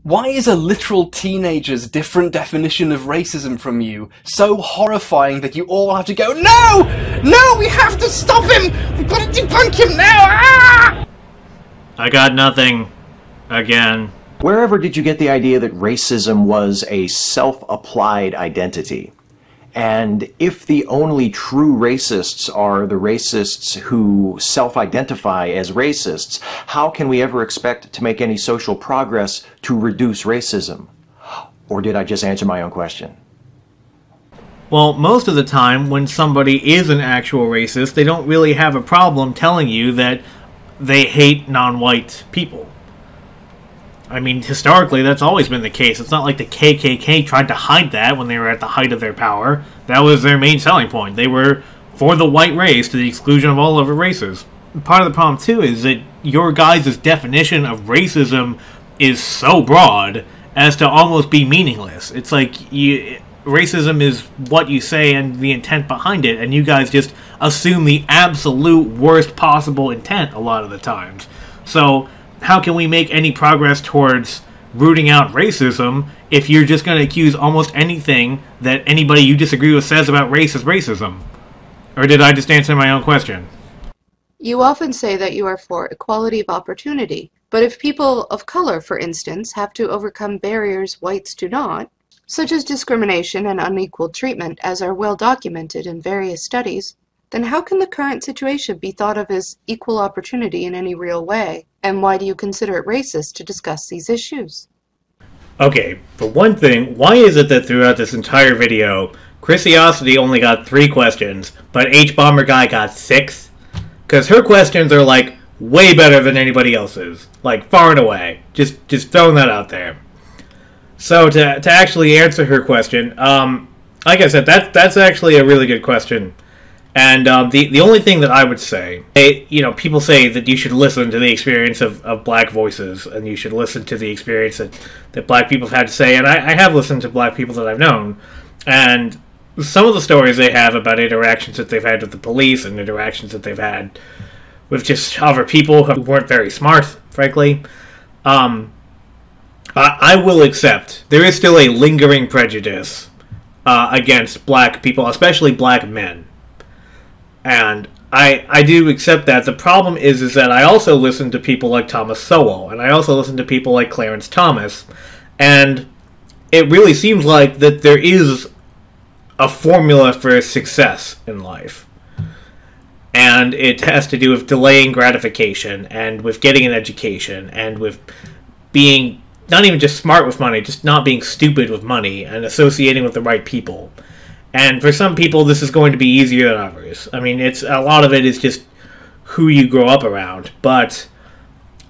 Why is a literal teenager's different definition of racism from you so horrifying that you all have to go, "No! No, we have to stop him! We've got to debunk him now! Ah!" I got nothing. Again. Wherever did you get the idea that racism was a self-applied identity? And if the only true racists are the racists who self-identify as racists, how can we ever expect to make any social progress to reduce racism? Or did I just answer my own question? Well, most of the time, when somebody is an actual racist, they don't really have a problem telling you that they hate non-white people. I mean, historically, that's always been the case. It's not like the KKK tried to hide that when they were at the height of their power. That was their main selling point. They were for the white race to the exclusion of all other races. Part of the problem, too, is that your guys' definition of racism is so broad as to almost be meaningless. It's like racism is what you say and the intent behind it, and you guys just assume the absolute worst possible intent a lot of the times. So how can we make any progress towards rooting out racism if you're just going to accuse almost anything that anybody you disagree with says about race as racism? Or did I just answer my own question? You often say that you are for equality of opportunity, but if people of color, for instance, have to overcome barriers whites do not, such as discrimination and unequal treatment, as are well documented in various studies, then how can the current situation be thought of as equal opportunity in any real way? And why do you consider it racist to discuss these issues? Okay, for one thing, why is it that throughout this entire video, Chrisiosity only got 3 questions, but H-Bomber Guy got 6? Because her questions are, like, way better than anybody else's. Like, far and away. Just throwing that out there. So, to actually answer her question, like I said, that's actually a really good question. And the only thing that I would say, people say that you should listen to the experience of black voices, and you should listen to the experience that black people have had to say, and I have listened to black people that I've known, and some of the stories they have about interactions that they've had with the police and interactions that they've had with just other people who weren't very smart, frankly, I will accept there is still a lingering prejudice against black people, especially black men. And I do accept that. The problem is that I also listen to people like Thomas Sowell, and I also listen to people like Clarence Thomas, and it really seems like that there is a formula for success in life. And it has to do with delaying gratification, and with getting an education, and with being not even just smart with money, just not being stupid with money, and associating with the right people. And for some people, this is going to be easier than others. I mean, a lot of it is just who you grow up around. But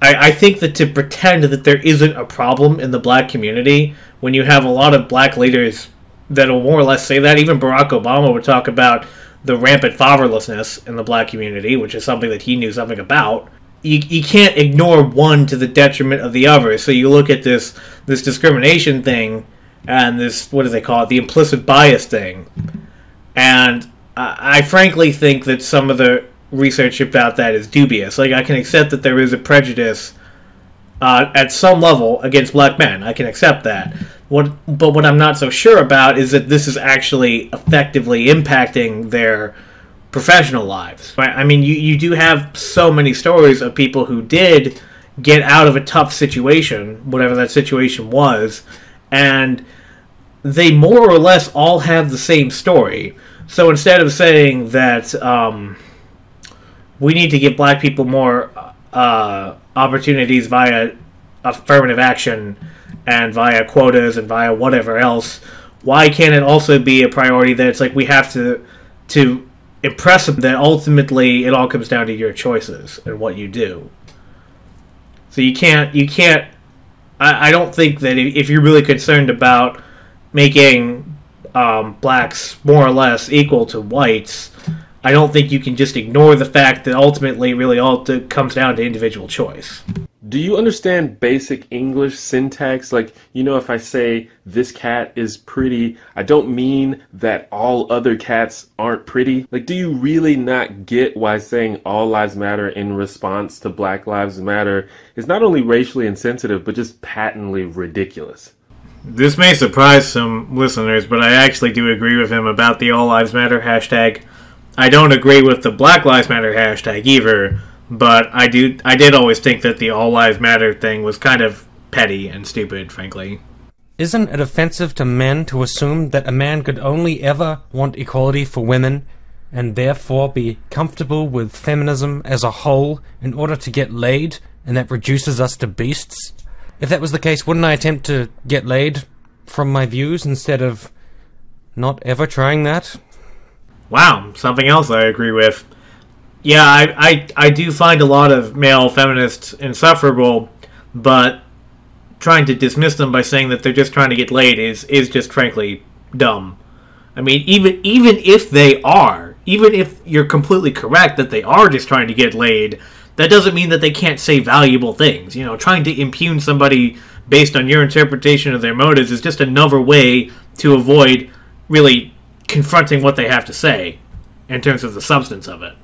I think that to pretend that there isn't a problem in the black community, when you have a lot of black leaders that will more or less say that, even Barack Obama would talk about the rampant fatherlessness in the black community, which is something that he knew something about. You can't ignore one to the detriment of the other. So you look at this discrimination thing, and this, what do they call it, the implicit bias thing. And I frankly think that some of the research about that is dubious. Like, I can accept that there is a prejudice at some level against black men. I can accept that. But what I'm not so sure about is that this is actually effectively impacting their professional lives. Right? I mean, you do have so many stories of people who did get out of a tough situation, whatever that situation was, and they more or less all have the same story. So instead of saying that we need to give black people more opportunities via affirmative action and via quotas and via whatever else, why can't it also be a priority that it's like we have to impress them that ultimately it all comes down to your choices and what you do? So you can't I don't think that if you're really concerned about making blacks more or less equal to whites, I don't think you can just ignore the fact that ultimately really all comes down to individual choice. Do you understand basic English syntax? Like, you know, if I say this cat is pretty, I don't mean that all other cats aren't pretty. Like, do you really not get why saying all lives matter in response to Black Lives Matter is not only racially insensitive, but just patently ridiculous? This may surprise some listeners, but I actually do agree with him about the All Lives Matter hashtag. I don't agree with the Black Lives Matter hashtag either, but I did always think that the All Lives Matter thing was kind of petty and stupid, frankly. Isn't it offensive to men to assume that a man could only ever want equality for women, and therefore be comfortable with feminism as a whole in order to get laid, and that reduces us to beasts? If that was the case, wouldn't I attempt to get laid from my views instead of not ever trying that? Wow, something else I agree with. Yeah, I do find a lot of male feminists insufferable, but trying to dismiss them by saying that they're just trying to get laid is just frankly dumb. I mean, even if they are, even if you're completely correct that they are just trying to get laid, that doesn't mean that they can't say valuable things. You know, trying to impugn somebody based on your interpretation of their motives is just another way to avoid really confronting what they have to say in terms of the substance of it.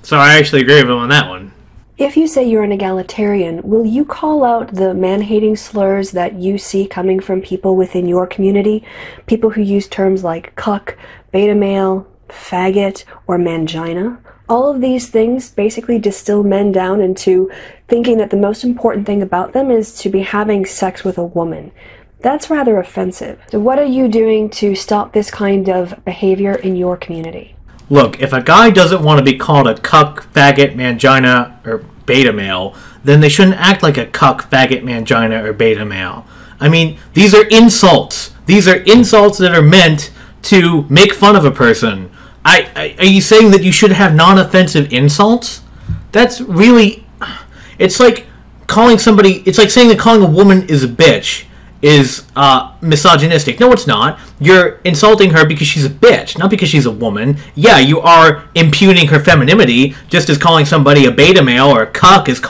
So I actually agree with him on that one. If you say you're an egalitarian, will you call out the man-hating slurs that you see coming from people within your community? People who use terms like cuck, beta male, faggot, or mangina? All of these things basically distill men down into thinking that the most important thing about them is to be having sex with a woman. That's rather offensive. So what are you doing to stop this kind of behavior in your community? Look, if a guy doesn't want to be called a cuck, faggot, mangina, or beta male, then they shouldn't act like a cuck, faggot, mangina, or beta male. I mean, these are insults. These are insults that are meant to make fun of a person. Are you saying that you should have non-offensive insults? That's really... It's like calling somebody... It's like saying that calling a woman is a bitch is misogynistic. No, it's not. You're insulting her because she's a bitch, not because she's a woman. Yeah, you are impugning her femininity, just as calling somebody a beta male or a cuck is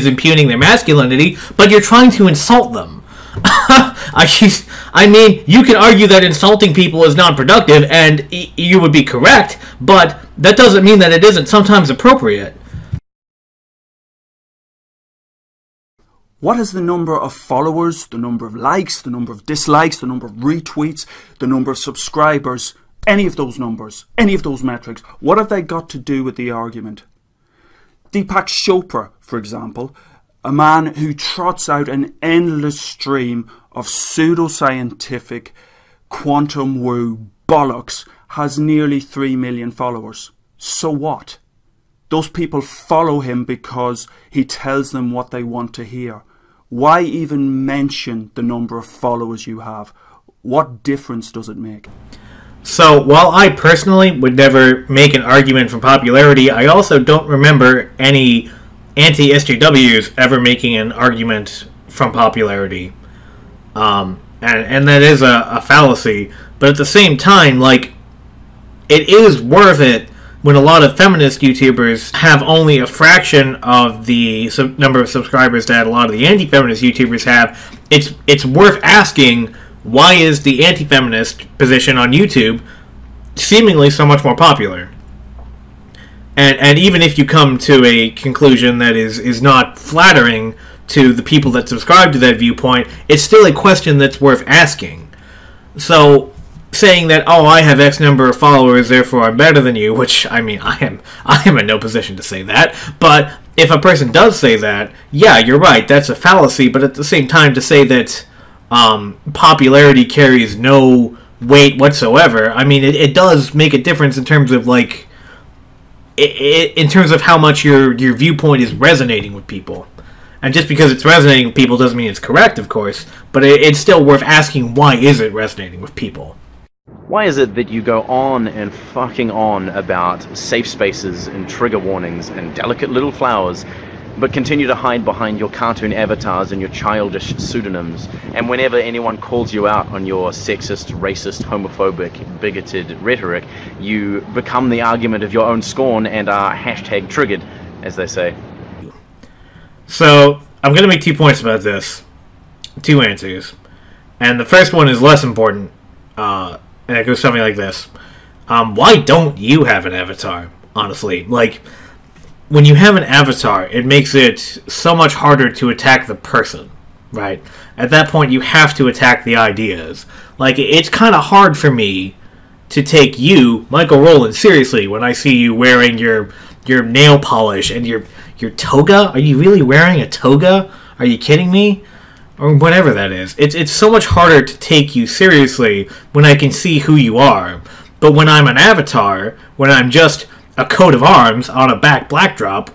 impugning their masculinity, but you're trying to insult them. I mean, you can argue that insulting people is non-productive, and you would be correct, but that doesn't mean that it isn't sometimes appropriate. What is the number of followers, the number of likes, the number of dislikes, the number of retweets, the number of subscribers, any of those numbers, any of those metrics, what have they got to do with the argument? Deepak Chopra, for example, a man who trots out an endless stream of pseudoscientific quantum woo bollocks, has nearly 3 million followers. So what? Those people follow him because he tells them what they want to hear. Why even mention the number of followers you have? What difference does it make? So, while I personally would never make an argument from popularity, I also don't remember any anti-SJWs ever making an argument from popularity. And that is a fallacy. But at the same time, like, it is worth it when a lot of feminist YouTubers have only a fraction of the number of subscribers that a lot of the anti-feminist YouTubers have. It's worth asking, why is the anti-feminist position on YouTube seemingly so much more popular? And even if you come to a conclusion that is not flattering to the people that subscribe to that viewpoint, it's still a question that's worth asking. So saying that, oh, I have X number of followers, therefore I'm better than you, which, I mean, I am in no position to say that, but if a person does say that, yeah, you're right, that's a fallacy, but at the same time, to say that popularity carries no weight whatsoever, I mean, it does make a difference in terms of, like, in terms of how much your viewpoint is resonating with people. And just because it's resonating with people doesn't mean it's correct, of course, but it's still worth asking, why is it resonating with people? Why is it that you go on and fucking on about safe spaces and trigger warnings and delicate little flowers, but continue to hide behind your cartoon avatars and your childish pseudonyms, and whenever anyone calls you out on your sexist, racist, homophobic, bigoted rhetoric, you become the argument of your own scorn and are hashtag triggered, as they say? So, I'm going to make 2 points about this. 2 answers. And the first one is less important. And it goes something like this. Why don't you have an avatar, honestly? Like, when you have an avatar, it makes it so much harder to attack the person, right? At that point, you have to attack the ideas. Like, it's kind of hard for me to take you, Michael Rowland, seriously when I see you wearing your nail polish and your toga. Are you really wearing a toga? Are you kidding me? Or whatever that is. It's so much harder to take you seriously when I can see who you are. But when I'm an avatar, when I'm just a coat of arms on a backdrop,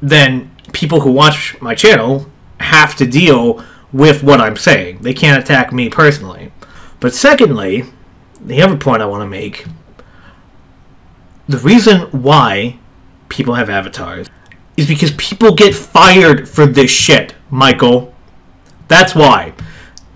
then people who watch my channel have to deal with what I'm saying. They can't attack me personally. But secondly, the other point I want to make, the reason why people have avatars is because people get fired for this shit, Michael. That's why.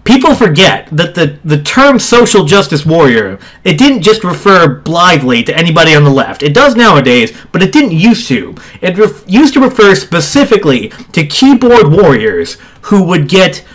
People forget that the term social justice warrior, it didn't just refer blithely to anybody on the left. It does nowadays, but it didn't used to. It used to refer specifically to keyboard warriors who would get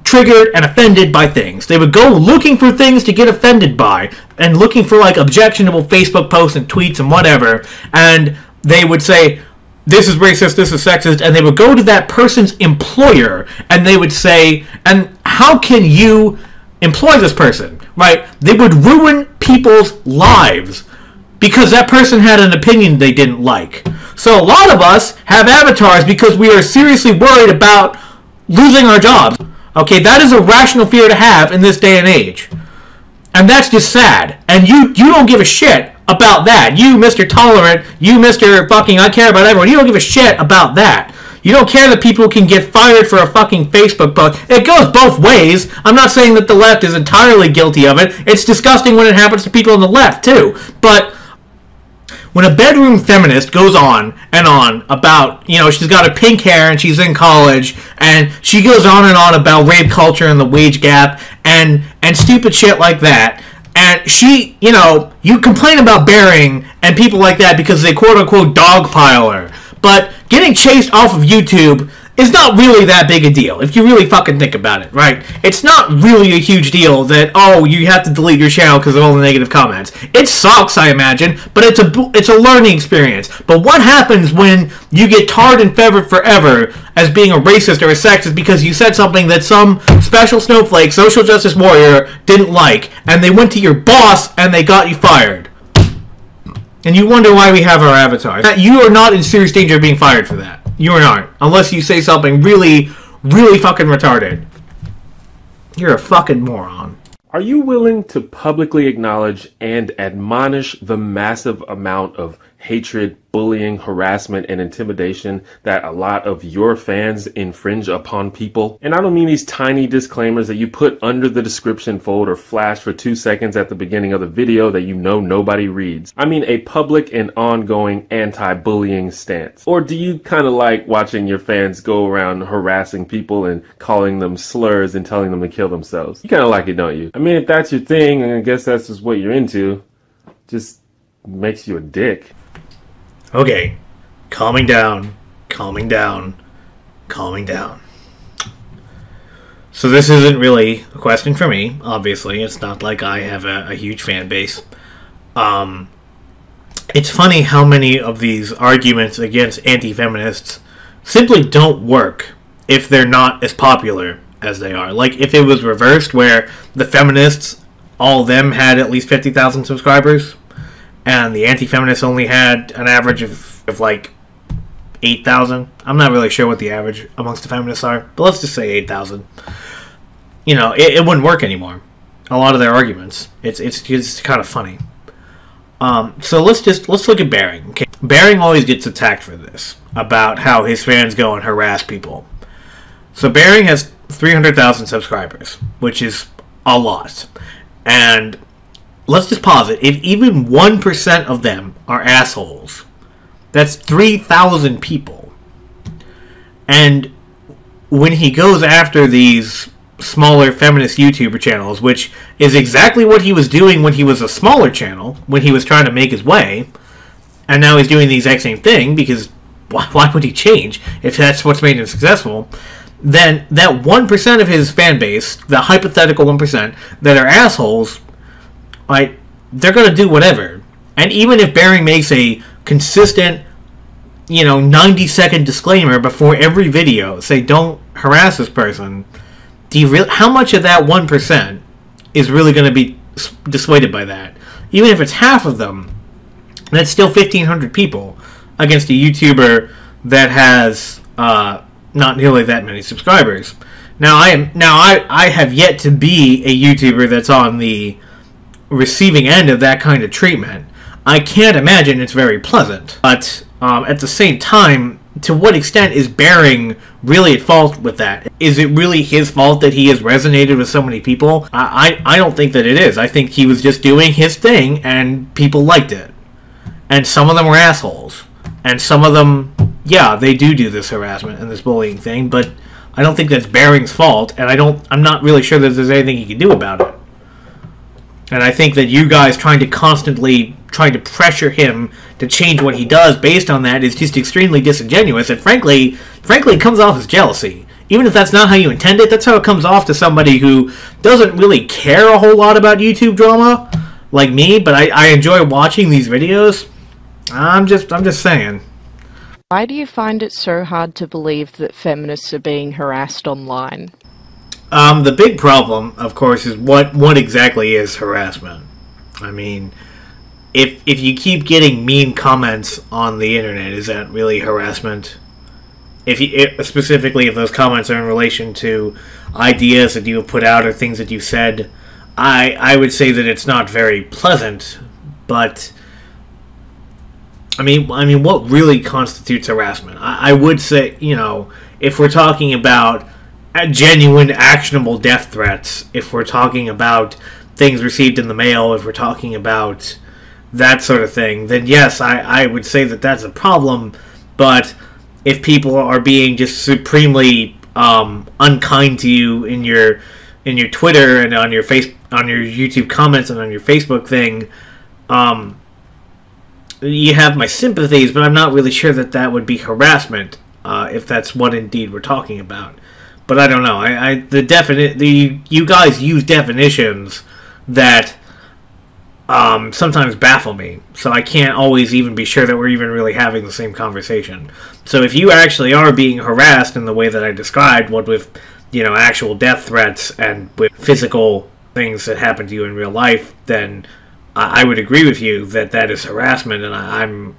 triggered and offended by things. They would go looking for things to get offended by and looking for like objectionable Facebook posts and tweets and whatever, and they would say, this is racist, this is sexist, and they would go to that person's employer and they would say, and how can you employ this person, right? They would ruin people's lives because that person had an opinion they didn't like. So a lot of us have avatars because we are seriously worried about losing our jobs. Okay, that is a rational fear to have in this day and age. And that's just sad. And you don't give a shit about that. You, Mr. Tolerant, you, Mr. fucking I care about everyone, you don't give a shit about that. You don't care that people can get fired for a fucking Facebook post. It goes both ways. I'm not saying that the left is entirely guilty of it. It's disgusting when it happens to people on the left, too. But when a bedroom feminist goes on and on about, you know, she's got a pink hair and she's in college, and she goes on and on about rape culture and the wage gap and stupid shit like that, and she, you know, you complain about Bering and people like that because they quote-unquote dogpile her, but getting chased off of YouTube is not really that big a deal, if you really fucking think about it, right? It's not really a huge deal that, oh, you have to delete your channel because of all the negative comments. It sucks, I imagine, but it's a learning experience. But what happens when you get tarred and feathered forever as being a racist or a sexist because you said something that some special snowflake, social justice warrior, didn't like, and they went to your boss and they got you fired? And you wonder why we have our avatars. You are not in serious danger of being fired for that. You aren't. Unless you say something really, really fucking retarded. You're a fucking moron. Are you willing to publicly acknowledge and admonish the massive amount of hatred, bullying, harassment, and intimidation that a lot of your fans infringe upon people? And I don't mean these tiny disclaimers that you put under the description fold or flash for 2 seconds at the beginning of the video that you know nobody reads. I mean a public and ongoing anti-bullying stance. Or do you kind of like watching your fans go around harassing people and calling them slurs and telling them to kill themselves? You kind of like it, don't you? I mean, if that's your thing, and I guess that's just what you're into, just makes you a dick. Okay, calming down, calming down, calming down. So this isn't really a question for me, obviously. It's not like I have a huge fan base. It's funny how many of these arguments against anti-feminists simply don't work if they're not as popular as they are. Like, if it was reversed, where the feminists, all of them had at least 50,000 subscribers, and the anti-feminists only had an average of like 8,000. I'm not really sure what the average amongst the feminists are, but let's just say 8,000. You know, it wouldn't work anymore. A lot of their arguments. It's kind of funny. So let's look at Bering. Okay? Bering always gets attacked for this, about how his fans go and harass people. So Bering has 300,000 subscribers, which is a lot. And let's just pause it. If even 1% of them are assholes, that's 3,000 people. And when he goes after these smaller feminist YouTuber channels, which is exactly what he was doing when he was a smaller channel, when he was trying to make his way, and now he's doing the exact same thing because why would he change if that's what's made him successful? Then that 1% of his fan base, the hypothetical 1% that are assholes, right, they're going to do whatever. And even if Bearing makes a consistent, 90-second disclaimer before every video, say don't harass this person, how much of that 1% is really going to be dissuaded by that? Even if it's half of them, that's still 1,500 people against a YouTuber that has not nearly that many subscribers. Now I have yet to be a YouTuber that's on the receiving end of that kind of treatment. I can't imagine it's very pleasant. But at the same time, to what extent is Bearing really at fault with that? Is it really his fault that he has resonated with so many people? I don't think that it is. I think he was just doing his thing and people liked it. And some of them were assholes. And some of them, yeah, they do this harassment and this bullying thing, but I don't think that's Bearing's fault, and I'm not really sure that there's anything he can do about it. And I think that you guys trying to pressure him to change what he does based on that is just extremely disingenuous, and frankly it comes off as jealousy. Even if that's not how you intend it, that's how it comes off to somebody who doesn't really care a whole lot about YouTube drama, like me, but I enjoy watching these videos. I'm just saying. Why do you find it so hard to believe that feminists are being harassed online? The big problem, of course, is what exactly is harassment. I mean, if you keep getting mean comments on the internet, is that really harassment? Specifically if those comments are in relation to ideas that you have put out or things that you said, I would say that it's not very pleasant, but I mean, what really constitutes harassment? I would say, if we're talking about genuine, actionable death threats, if we're talking about things received in the mail, if we're talking about that sort of thing, then yes, I would say that that's a problem. But if people are being just supremely unkind to you in your Twitter and on your YouTube comments and on your Facebook thing, you have my sympathies, but I'm not really sure that would be harassment, if that's what indeed we're talking about. But I don't know. You guys use definitions that sometimes baffle me, so I can't always even be sure that we're even really having the same conversation. So if you actually are being harassed in the way that I described, what with actual death threats and with physical things that happen to you in real life, then I would agree with you that is harassment, and I'm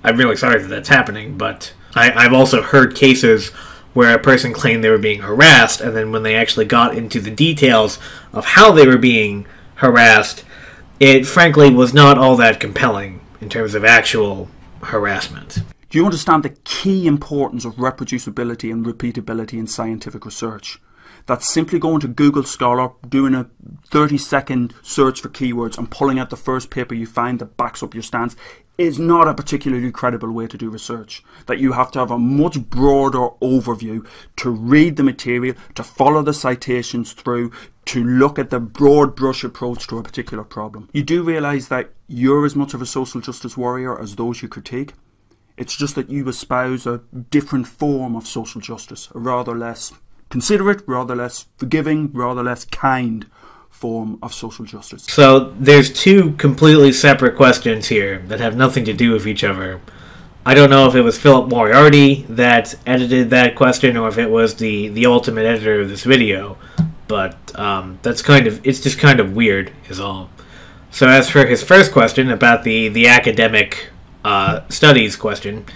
really sorry that that's happening. But I've also heard cases where a person claimed they were being harassed, and then when they actually got into the details of how they were being harassed, it frankly was not all that compelling in terms of actual harassment. Do you understand the key importance of reproducibility and repeatability in scientific research? That's simply going to Google Scholar, doing a 30-second search for keywords and pulling out the first paper you find that backs up your stance is not a particularly credible way to do research. That you have to have a much broader overview, to read the material, to follow the citations through, to look at the broad brush approach to a particular problem. You do realise that you're as much of a social justice warrior as those you critique. It's just that you espouse a different form of social justice, a rather less considerate, rather less forgiving, rather less kind form of social justice. So there's two completely separate questions here that have nothing to do with each other. I don't know if it was Philip Moriarty that edited that question or if it was the ultimate editor of this video, but it's just kind of weird is all. So as for his first question about the academic studies question,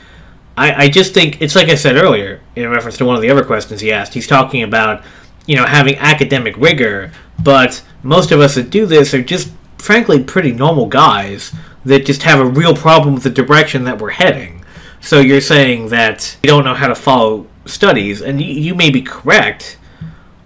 I just think it's like I said earlier in reference to one of the other questions he asked. He's talking about having academic rigor, but most of us that do this are just frankly pretty normal guys that just have a real problem with the direction that we're heading. So you're saying that you don't know how to follow studies, and you may be correct,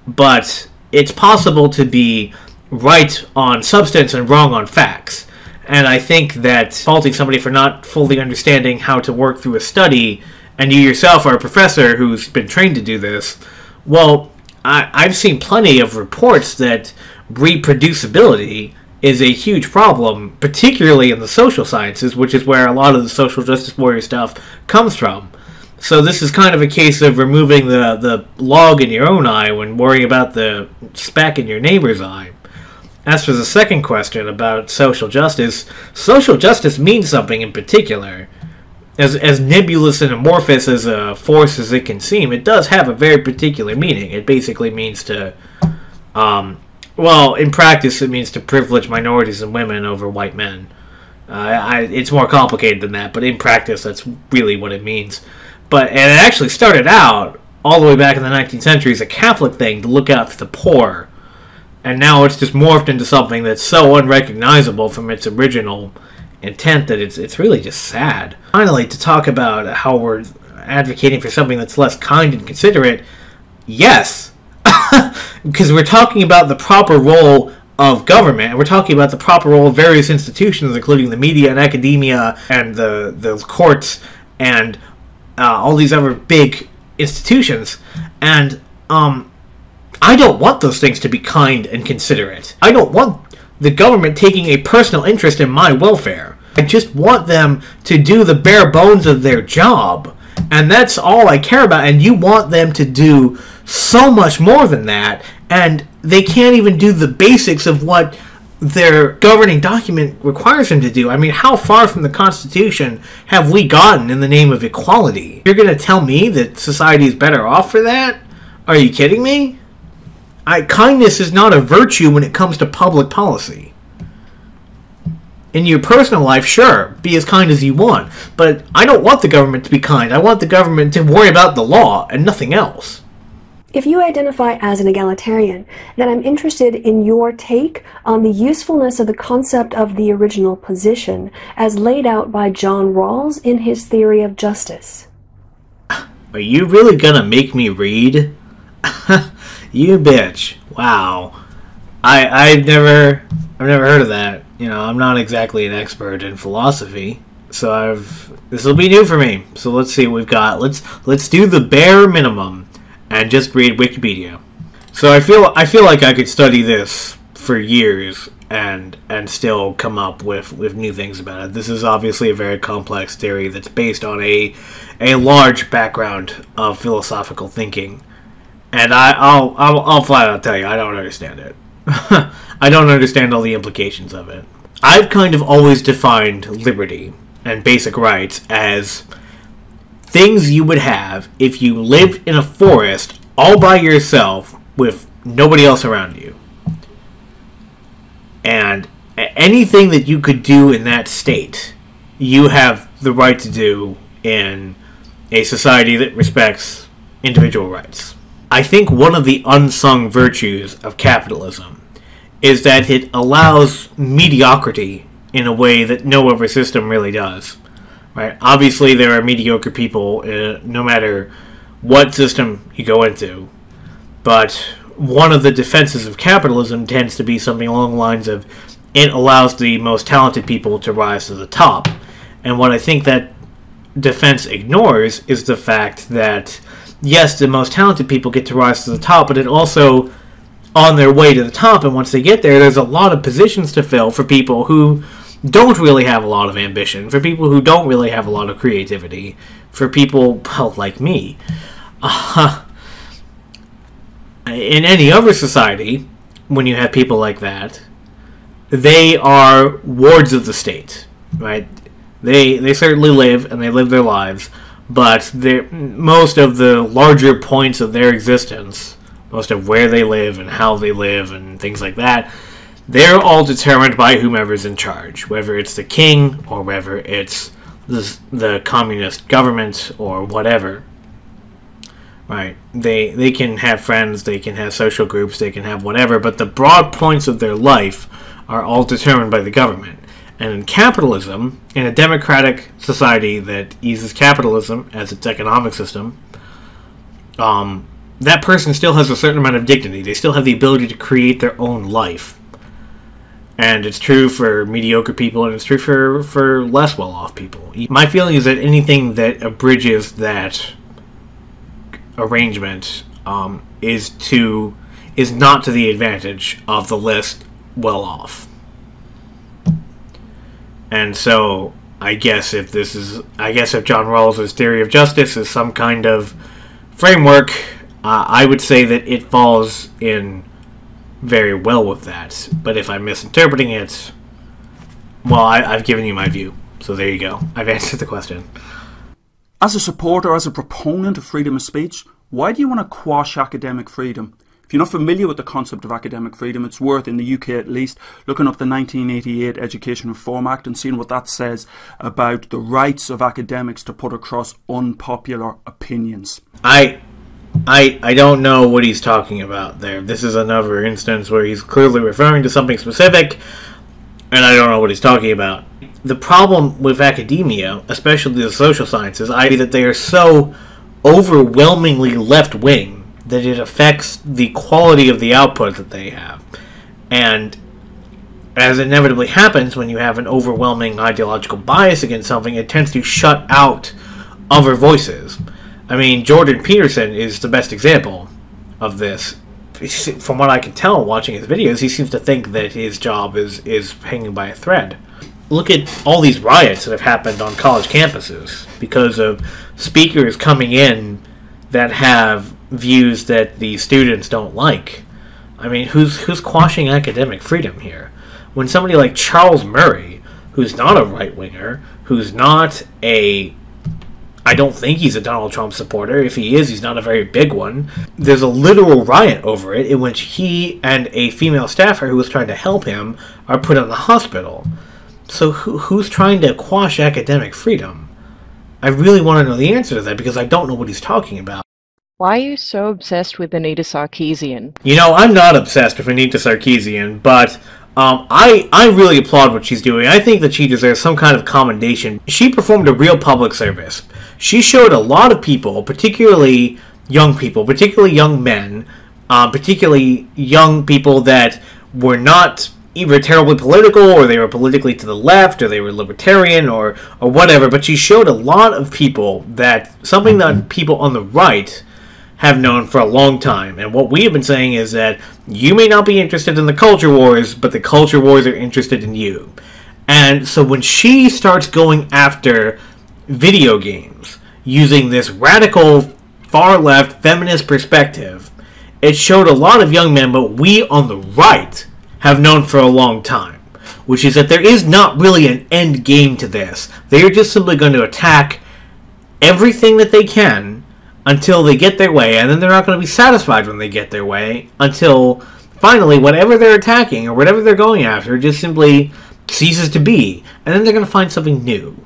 but it's possible to be right on substance and wrong on facts. And I think that faulting somebody for not fully understanding how to work through a study, and you yourself are a professor who's been trained to do this, well, I've seen plenty of reports that reproducibility is a huge problem, particularly in the social sciences, which is where a lot of the social justice warrior stuff comes from. So this is kind of a case of removing the log in your own eye when worrying about the speck in your neighbor's eye. As for the second question about social justice means something in particular. As nebulous and amorphous as a force as it can seem, it does have a very particular meaning. It basically means to, well, in practice it means to privilege minorities and women over white men. It's more complicated than that, but in practice that's really what it means. And it actually started out, all the way back in the 19th century, as a Catholic thing to look out for the poor. And now it's just morphed into something that's so unrecognizable from its original intent that it's really just sad. Finally, to talk about how we're advocating for something that's less kind and considerate, yes! Because we're talking about the proper role of government, and we're talking about the proper role of various institutions, including the media and academia and the courts and all these other big institutions. And I don't want those things to be kind and considerate. I don't want the government taking a personal interest in my welfare. I just want them to do the bare bones of their job. And that's all I care about. And you want them to do so much more than that. And they can't even do the basics of what their governing document requires them to do. I mean, how far from the Constitution have we gotten in the name of equality? You're going to tell me that society is better off for that? Are you kidding me? Kindness is not a virtue when it comes to public policy. In your personal life, sure, be as kind as you want. But I don't want the government to be kind. I want the government to worry about the law and nothing else. If you identify as an egalitarian, then I'm interested in your take on the usefulness of the concept of the original position as laid out by John Rawls in his theory of justice. Are you really gonna make me read? You bitch. Wow. I've never heard of that. You know, I'm not exactly an expert in philosophy, so this will be new for me. So let's see what we've got. Let's do the bare minimum and just read Wikipedia. So I feel like I could study this for years and still come up with new things about it. This is obviously a very complex theory that's based on a large background of philosophical thinking. And I'll flat out tell you, I don't understand it. I don't understand all the implications of it. I've kind of always defined liberty and basic rights as things you would have if you lived in a forest all by yourself with nobody else around you. And anything that you could do in that state, you have the right to do in a society that respects individual rights. I think one of the unsung virtues of capitalism is that it allows mediocrity in a way that no other system really does. Right? Obviously, there are mediocre people no matter what system you go into, but one of the defenses of capitalism tends to be something along the lines of it allows the most talented people to rise to the top. And what I think that defense ignores is the fact that yes, the most talented people get to rise to the top, but it also, on their way to the top, and once they get there, there's a lot of positions to fill for people who don't really have a lot of ambition, for people who don't really have a lot of creativity, for people, well, like me. In any other society, when you have people like that, they are wards of the state, right? They certainly live, and they live their lives, but most of the larger points of their existence, most of where they live and how they live and things like that, they're all determined by whomever's in charge, whether it's the king or whether it's the communist government or whatever. Right? They can have friends, they can have social groups, they can have whatever, but the broad points of their life are all determined by the government. And in capitalism, in a democratic society that uses capitalism as its economic system, that person still has a certain amount of dignity. They still have the ability to create their own life. And it's true for mediocre people, and it's true for less well-off people. My feeling is that anything that abridges that arrangement is not to the advantage of the less well-off. And so I guess if John Rawls' theory of justice is some kind of framework, I would say that it falls in very well with that. But if I'm misinterpreting it, well, I've given you my view. So there you go. I've answered the question. As a supporter, as a proponent of freedom of speech, why do you want to quash academic freedom? If you're not familiar with the concept of academic freedom, it's worth, in the UK at least, looking up the 1988 Education Reform Act and seeing what that says about the rights of academics to put across unpopular opinions. I don't know what he's talking about there. This is another instance where he's clearly referring to something specific, and I don't know what he's talking about. The problem with academia, especially the social sciences, is that they are so overwhelmingly left-wing that it affects the quality of the output that they have. And as inevitably happens when you have an overwhelming ideological bias against something, it tends to shut out other voices. I mean, Jordan Peterson is the best example of this. From what I can tell watching his videos, he seems to think that his job is hanging by a thread. Look at all these riots that have happened on college campuses because of speakers coming in that have views that the students don't like. I mean, who's quashing academic freedom here? When somebody like Charles Murray, who's not a right-winger, who's not a... I don't think he's a Donald Trump supporter. If he is, he's not a very big one. There's a literal riot over it in which he and a female staffer who was trying to help him are put in the hospital. So who's trying to quash academic freedom? I really want to know the answer to that because I don't know what he's talking about. Why are you so obsessed with Anita Sarkeesian? You know, I'm not obsessed with Anita Sarkeesian, but I really applaud what she's doing. I think that she deserves some kind of commendation. She performed a real public service. She showed a lot of people, particularly young people, particularly young men, particularly young people that were not either terribly political, or they were politically to the left, or they were libertarian, or whatever, but she showed a lot of people that something that people on the right have known for a long time. And what we have been saying is that you may not be interested in the culture wars, but the culture wars are interested in you. And so when she starts going after video games using this radical far-left feminist perspective, it showed a lot of young men, but we on the right have known for a long time, which is that there is not really an end game to this. They are just simply going to attack everything that they can until they get their way, and then they're not going to be satisfied when they get their way until finally whatever they're attacking or whatever they're going after just simply ceases to be, and then they're going to find something new.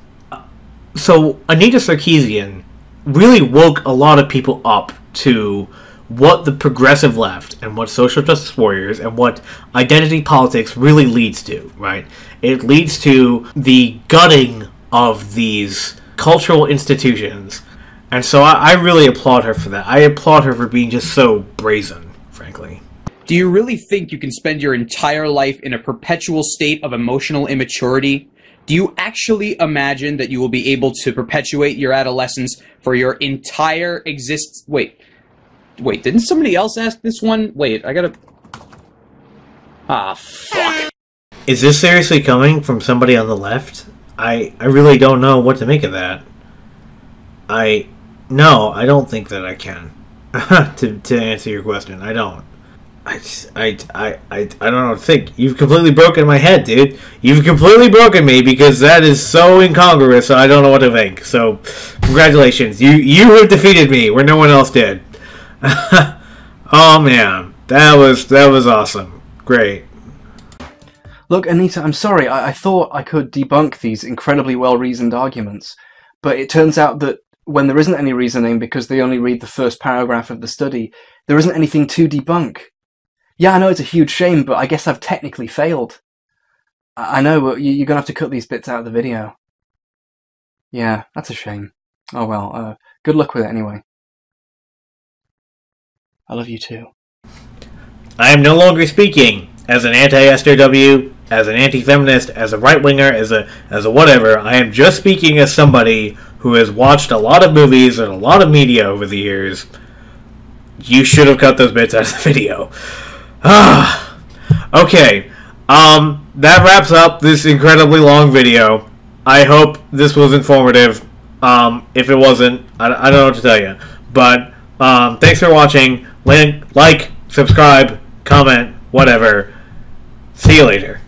So Anita Sarkeesian really woke a lot of people up to what the progressive left and what social justice warriors and what identity politics really leads to, right? It leads to the gutting of these cultural institutions. And so I really applaud her for that. I applaud her for being just so brazen, frankly. Do you really think you can spend your entire life in a perpetual state of emotional immaturity? Do you actually imagine that you will be able to perpetuate your adolescence for your entire existence? Wait, didn't somebody else ask this one? Wait, I gotta... Ah, fuck. Is this seriously coming from somebody on the left? I really don't know what to make of that. No, I don't think that I can. to answer your question, I don't. I don't know what to think. You've completely broken my head, dude. You've completely broken me because that is so incongruous, so I don't know what to think. So, congratulations. You have defeated me where no one else did. Oh man, that was awesome. Great. Look, Anita, I'm sorry. I thought I could debunk these incredibly well-reasoned arguments, but it turns out that when there isn't any reasoning because they only read the first paragraph of the study, there isn't anything to debunk. Yeah, I know it's a huge shame, but I guess I've technically failed. I know, but you're going to have to cut these bits out of the video. Yeah, that's a shame. Oh well, good luck with it anyway. I love you too. I am no longer speaking as an anti-SJW, as an anti-feminist, as a right-winger, as a whatever. I am just speaking as somebody who has watched a lot of movies and a lot of media over the years. You should have cut those bits out of the video. Okay. That wraps up this incredibly long video. I hope this was informative. If it wasn't, I don't know what to tell you. But thanks for watching. Like, subscribe, comment, whatever. See you later.